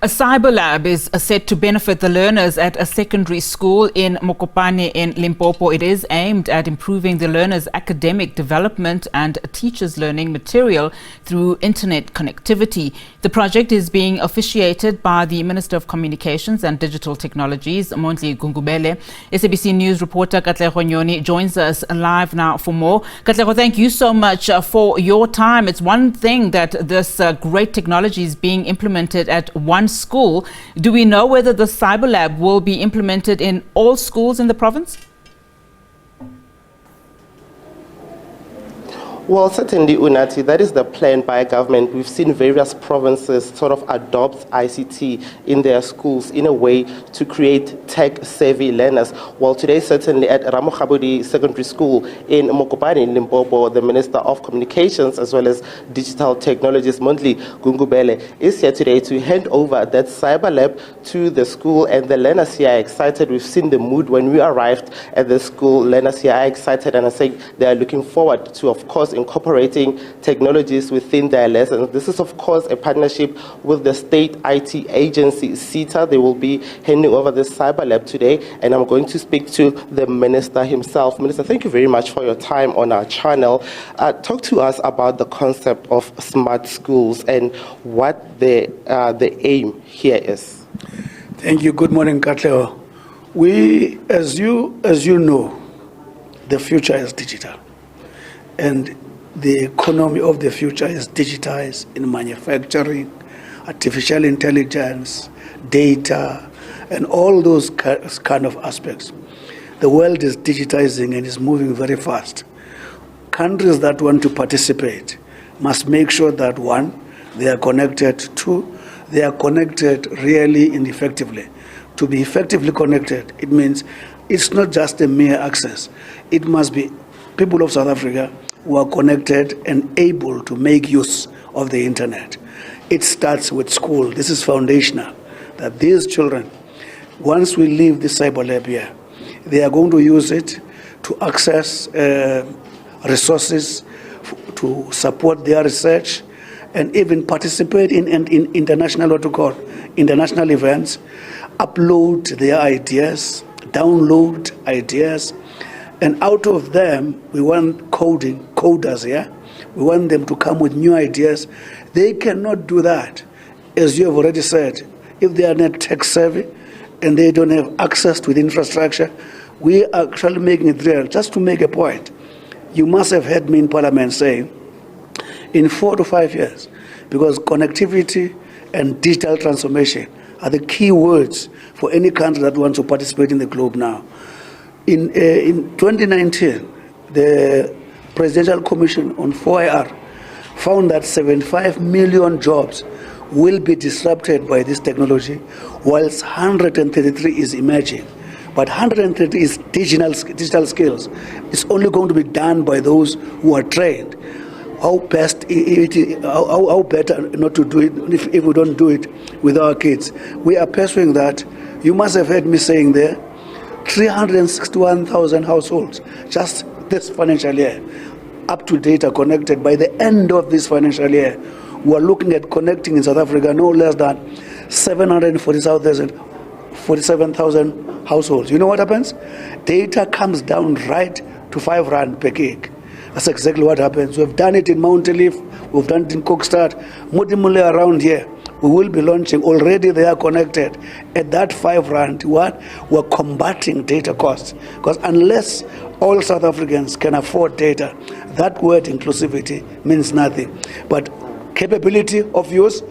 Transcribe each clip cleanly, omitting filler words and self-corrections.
A Cyberlab is set to benefit the learners at a secondary school in Mokopane in Limpopo. It is aimed at improving the learners' academic development and teachers' learning material through internet connectivity. The project is being officiated by the Minister of Communications and Digital Technologies, Mondli Gungubele. SABC News reporter Katlego Nyoni joins us live now for more. Katlego, thank you so much for your time. It's one thing that this great technology is being implemented at one school. Do we know whether the Cyberlab will be implemented in all schools in the province? Well, certainly, Unati, that is the plan by government. We've seen various provinces sort of adopt ICT in their schools in a way to create tech-savvy learners. Well, today, certainly at Ramokhabodi Secondary School in Mokopane in Limpopo, the Minister of Communications as well as Digital Technologies, Mondli Gungubele, is here today to hand over that Cyberlab to the school, and the learners here are excited. We've seen the mood when we arrived at the school. Learners here are excited and are saying they are looking forward to, of course, incorporating technologies within their lessons. This is, of course, a partnership with the state IT agency, CETA. They will be handing over the Cyberlab today, and I'm going to speak to the Minister himself. Minister, thank you very much for your time on our channel. Talk to us about the concept of smart schools and what the aim here is. Thank you. Good morning, Katlego. We, as you know, the future is digital. And the economy of the future is digitized in manufacturing, artificial intelligence, data, and all those kind of aspects. The world is digitizing and is moving very fast. Countries that want to participate must make sure that, one, they are connected, two, they are connected really and effectively. To be effectively connected, it means it's not just a mere access. It must be people of South Africa who are connected and able to make use of the internet. It starts with school. This is foundational, that these children, once we leave the Cyberlab here, they are going to use it to access resources to support their research and even participate in international, international events, upload their ideas, download ideas. And out of them, we want coders, yeah? We want them to come with new ideas. They cannot do that, as you have already said. If they are not tech savvy and they don't have access to the infrastructure, we are actually making it real. Just to make a point, you must have heard me in Parliament saying, in 4 to 5 years, because connectivity and digital transformation are the key words for any country that wants to participate in the globe now. In 2019, the Presidential Commission on 4IR found that 75 million jobs will be disrupted by this technology, whilst 133 is emerging. But 130 is digital skills. It's only going to be done by those who are trained. How better not to do it if we don't do it with our kids? We are pursuing that. You must have heard me saying there, 361,000 households just this financial year up to date are connected. By the end of this financial year, we are looking at connecting in South Africa no less than 747,000 households. You know what happens? Data comes down right to 5 rand per gig. That's exactly what happens. We've done it in Mount Leaf, we've done it in Kokstad, Modimule around here. We will be launching, already they are connected. At that 5 rand, we're combating data costs. Because unless all South Africans can afford data, that word inclusivity means nothing. But capability of use,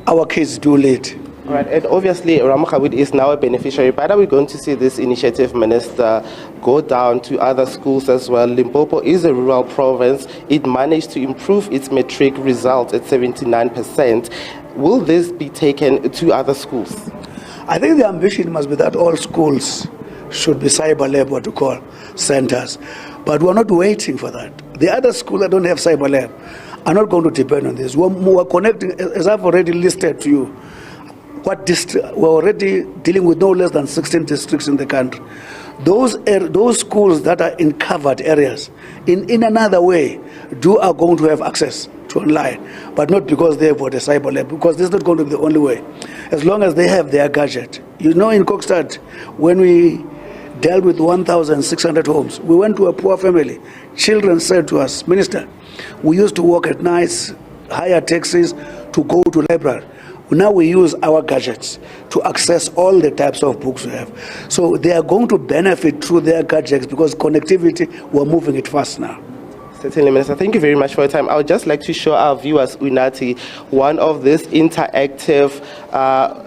our kids do lead. Right, and obviously Ramokhabodi is now a beneficiary, but are we going to see this initiative, Minister, go down to other schools as well? Limpopo is a rural province. It managed to improve its matric results at 79%. Will this be taken to other schools? I think the ambition must be that all schools should be Cyberlab, what we call centers. But we're not waiting for that. The other schools that don't have Cyberlab are not going to depend on this. We're connecting, as I've already listed to you, we're already dealing with no less than 16 districts in the country. Those schools that are in covered areas, in another way, are going to have access to online, but not because they have got a Cyberlab, because this is not going to be the only way. As long as they have their gadget. You know, in Kokstad, when we dealt with 1,600 homes, we went to a poor family. Children said to us, Minister, we used to work at nights, hire taxis to go to library. Now we use our gadgets to access all the types of books we have. So they are going to benefit through their gadgets because connectivity, we're moving it fast now. Certainly, Minister. Thank you very much for your time. I would just like to show our viewers, Unathi, one of these interactive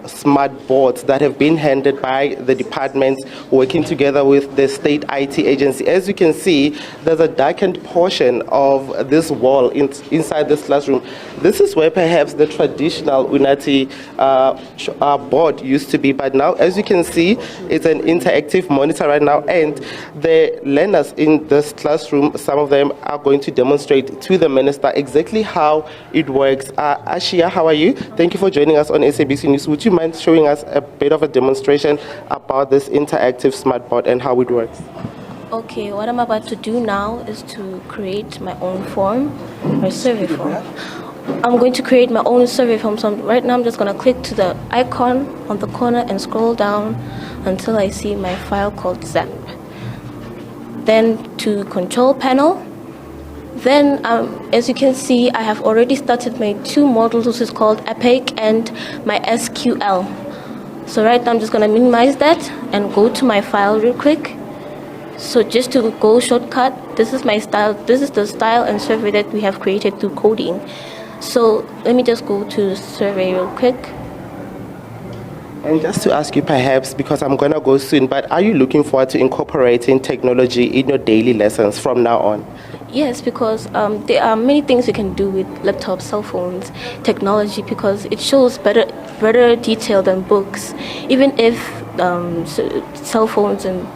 smart boards that have been handed by the department working together with the state IT agency. As you can see, there's a darkened portion of this wall inside this classroom. This is where perhaps the traditional Unathi board used to be, but now, as you can see, it's an interactive monitor right now, and the learners in this classroom, some of them are going to demonstrate to the minister exactly how it works. Ashia, how are you? Thank you for joining us on SABC News. Would you mind showing us a bit of a demonstration about this interactive smart board and how it works? Okay, what I'm about to do now is to create my own form, or survey form. I'm going to create my own survey form. So right now I'm just going to click to the icon on the corner and scroll down until I see my file called ZAP. Then to control panel. Then, as you can see, I have already started my two modules, which is called EPIC and my SQL. So right now I'm just going to minimize that and go to my file real quick. So just to go shortcut, this is my style. This is the style and survey that we have created through coding. So let me just go to survey real quick. And just to ask you perhaps, because I'm going to go soon, but are you looking forward to incorporating technology in your daily lessons from now on? Yes, because there are many things you can do with laptops, cell phones, technology, because it shows better detail than books. Even if cell phones and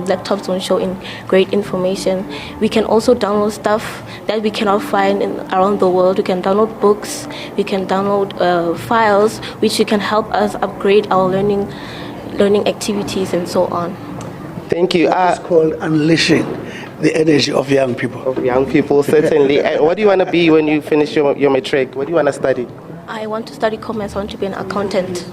laptops don't show in great information, we can also download stuff that we cannot find around the world. We can download books, we can download files, which can help us upgrade our learning activities and so on. Thank you. It's called unleashing the energy of young people. Of young people, certainly. And what do you want to be when you finish your matric? What do you want to study? I want to study commerce. I want to be an accountant.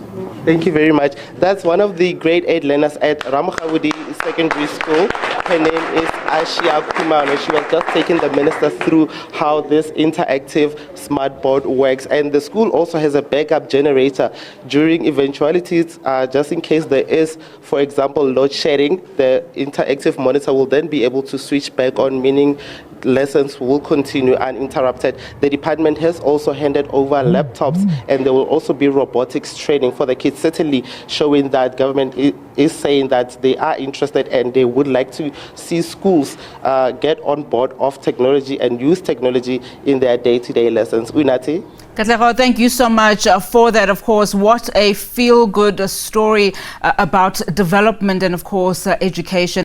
Thank you very much. That's one of the grade 8 learners at Ramokhabudi Secondary School. Her name is Ashia Kumano. She was just taking the minister through how this interactive smart board works. And the school also has a backup generator during eventualities, just in case there is, for example, load shedding. The interactive monitor will then be able to switch back on, meaning lessons will continue uninterrupted. The department has also handed over laptops, and there will also be robotics training for the kids, certainly showing that government is saying that they are interested and they would like to see schools get on board of technology and use technology in their day-to-day lessons. Unathi? Katlego, thank you so much for that. Of course, what a feel-good story about development and, of course, education.